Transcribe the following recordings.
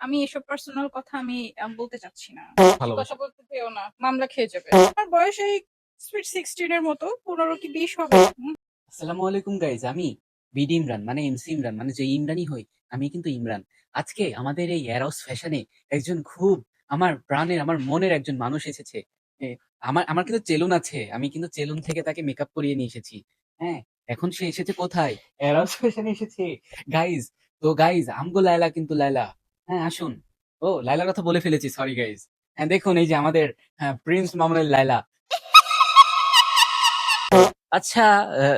আমি এসব পার্সোনাল কথা আমি বলতে চাচ্ছি না। ভালোবাসি। কথা বলতে যেও না। মামলা খেয়ে যাবে। আমার বয়স এই সুইট 16 এর মতো। 15 কি 20 হবে। আসসালামু আলাইকুম গাইজ, আমি বিডি ইমরান মানে এমসি ইমরান মানে যে ইমরানই হই, আমি কিন্তু ইমরান। আজকে আমাদের এই এরোস ফ্যাশনে একজন খুব আমার প্রাণের আমার মনের একজন মানুষ এসেছে। এ, আমার আমার কিন্তু চেলুন আছে, আমি কিন্তু চেলুন থেকে তাকে মেকআপ করিয়ে নিয়ে এসেছি। হ্যাঁ, এখন সে এসেছে কোথায়? এরোস ফ্যাশনে এসেছে গাইজ। তো গাইজ, আমগো লায়লা কিন্তু লায়লা। হ্যাঁ, আসুন। ও, লায়লার কথা বলে ফেলেছি, সরি গাইজ। হ্যাঁ, দেখুন এই যে আমাদের প্রিন্স মামুনের লায়লা। আচ্ছা,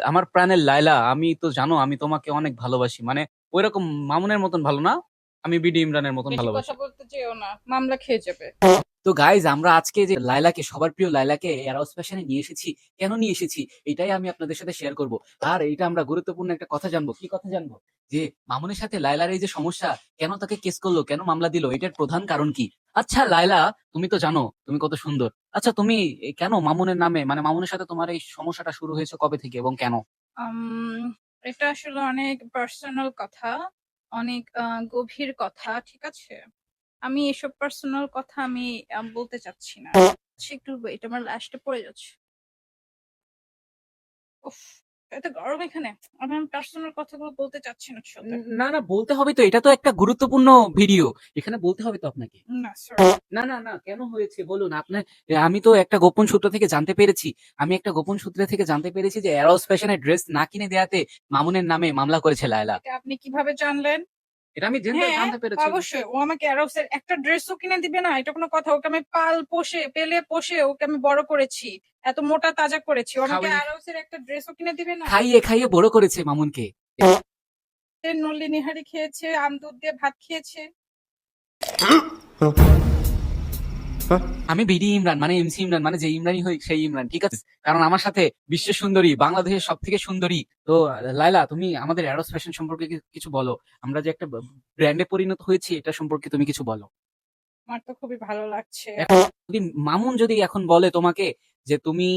আমার প্রাণের লায়লা, আমি তো জানো আমি তোমাকে অনেক ভালোবাসি, মানে ওইরকম মামুনের মতন ভালো না, আমি বিডি ইমরানের মতন বেশি ভালোবাসি। কথা বলতে যেও না। মামলা খেয়ে যাবে। তো গাইজ, আমরা আজকে যে লায়লাকে, সবার প্রিয় লায়লাকে এয়ারহাউস ফ্যাশনে নিয়ে এসেছি। কেন নিয়ে এসেছি এটাই আমি আপনাদের সাথে শেয়ার করব। আর এটা আমরা গুরুত্বপূর্ণ একটা কথা জানবো। কি কথা জানবো? যে মামুনের সাথে লায়লার এই যে সমস্যা, কেন তাকে কেস করলো, কেন মামলা দিল, এটার প্রধান কারণ কি? আচ্ছা লায়লা, তুমি তো জানো তুমি কত সুন্দর। আচ্ছা তুমি কেন মামুনের নামে, মানে মামুনের সাথে তোমার এই সমস্যাটা শুরু হয়েছে কবে থেকে এবং কেন? আম এটা আসলে অনেক পার্সোনাল কথা, অনেক গভীর কথা। ঠিক আছে? আমি এসব পার্সোনাল কথা আমি বলতে চাচ্ছি না। আচ্ছা, একটু ওয়েট, আমার লাশটা পড়ে যাচ্ছে। উফ! এত গরম এখানে। আমি পার্সোনাল কথাগুলো বলতে চাচ্ছি না তোর সাথে। না না, বলতে হবে তো, এটা তো একটা গুরুত্বপূর্ণ ভিডিও, এখানে বলতে হবে তো আপনাকে। না, সরি। না না না, কেন হয়েছে বলুন আপনার। আমি তো একটা গোপন সূত্র থেকে জানতে পেরেছি, আমি একটা গোপন সূত্রে থেকে জানতে পেরেছি যে এরোস ফ্যাশনের ড্রেস না কিনে দেয়াতে মামুনের নামে মামলা করেছে লায়লা। এটা আপনি কিভাবে জানলেন? এটা আমি জানতে হ্যাঁ, জানতে পেরেছি। অবশ্যই। ও আমাকে অ্যারোসের একটা ড্রেসও কিনে দিবে না? এটা কোনো কথা? ওকে আমি পেলে পোষে ওকে আমি বড় করেছি। এত মোটা তাজা করেছি। ও আমাকে খাওয়াই, অ্যারোসের একটা ড্রেসও কিনে দিবে না? খাইয়ে খাইয়ে বড় করেছে মামুনকে। সে নল্লি নিহারি খেয়েছে, আম দুধ দিয়ে ভাত খেয়েছে। আমি বিডি ইমরান মানে এমসি ইমরান মানে যে ইমরানই হই সেই ইমরান, ঠিক আছে? কারণ আমার সাথে বিশ্বের সুন্দরী, বাংলাদেশের সব থেকে সুন্দরী। তো লায়লা, তুমি আমাদের এরোস ফ্যাশন সম্পর্কে কিছু বলো। আমরা যে একটা ব্র্যান্ডে পরিণত হয়েছি, এটা সম্পর্কে তুমি কিছু বলো। আমার তো খুবই ভালো লাগছে। এখন যদি মামুন যদি এখন বলে তোমাকে যে তুমি,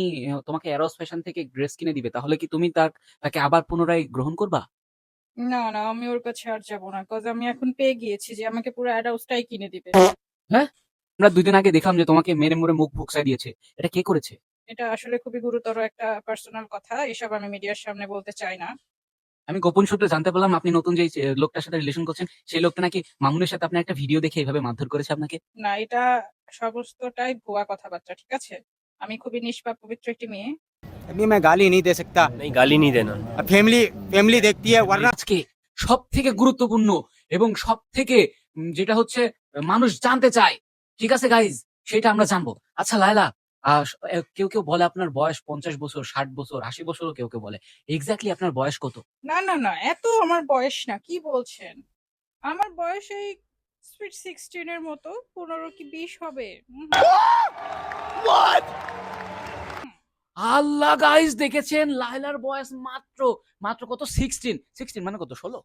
তোমাকে এরোস ফ্যাশন থেকে ড্রেস কিনে দিবে, তাহলে কি তুমি তাকে আবার পুনরায় গ্রহণ করবা? না, না, আমি ওর কাছে আর যাবো না। কজ আমি এখন পেয়ে গিয়েছি যে আমাকে পুরো অ্যাডাউসটাই কিনে দিবে। হ্যাঁ, আমরা 2 দিন আগে দেখলাম যে তোমাকে মেরে মুড়ে মুখ ভুকসাই দিয়েছে। এটা কে করেছে? এটা আসলে খুবই গুরুতর একটা পার্সোনাল কথা। এসব আমি মিডিয়ার সামনে বলতে চাই না। আমি গোপন সূত্রে জানতে পারলাম আপনি নতুন যে লোকটার সাথে রিলেশন করছেন, সেই লোকটা নাকি মামুনের সাথে আপনার একটা ভিডিও দেখে এভাবে মারধর করেছে আপনাকে। না, এটা সমস্তটাই ভুয়া কথাবার্তা। ঠিক আছে? আমি খুবই নিষ্পাপ পবিত্র একটি মেয়ে। अभी मैं गाली नहीं दे सकता। नहीं गाली नहीं देना। अब फैमिली फैमिली देखती है वरना আজকে সব থেকে গুরুত্বপূর্ণ এবং সব থেকে যেটা হচ্ছে মানুষ জানতে চায়, ঠিক আছে গাইজ, সেটা আমরা জানবো। আচ্ছা লায়লা, কেউ কেউ বলে আপনার বয়স 50 বছর, 60 বছর, 80 বছরও কেউ কেউ বলে। এক্স্যাক্টলি আপনার বয়স কত? না, না, না, এত আমার বয়স না। কি বলছেন? আমার বয়স এই সুইট 16 এর মতো। 15 কি 20 হবে। আল্লাহ গাইজ, দেখেছেন লায়লার বয়স মাত্র মাত্র কত? 16। 16 মানে কত? 16।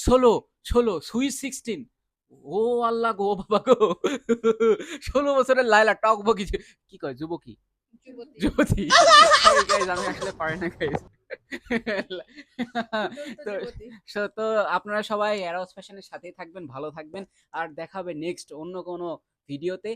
16, 16 সুইট 16। ও আল্লাহ গো, বাবা গো। 16 বছরের লায়লা টকবকি, কি কয় যুবকী, যুবতী। যুবতী। সরি গাইজ, আমি আসলে পারি না গাইজ। দুষ্ট তো যুবতী। তো আপনারা সবাই এরোস ফ্যাশনের সাথেই থাকবেন, ভালো থাকবেন। আর দেখা হবে নেক্সট অন্য কোনো ভিডিওতে।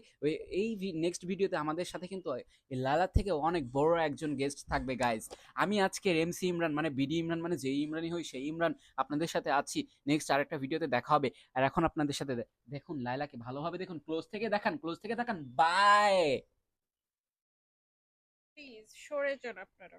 এই নেক্সট ভিডিওতে আমাদের সাথে কিন্তু এই লালার থেকে অনেক বড় একজন গেস্ট থাকবে গাইজ। আমি আজকের এমসি ইমরান মানে বিডি ইমরান মানে যেই ইমরানই হই সেই ইমরান আপনাদের সাথে আছি। নেক্সট আরেকটা ভিডিওতে দেখা হবে। আর এখন আপনাদের সাথে দেখুন লায়লাকে ভালোভাবে দেখুন, ক্লোজ থেকে দেখান, ক্লোজ থেকে দেখান। বাই। প্লিজ সরে যান আপনারা।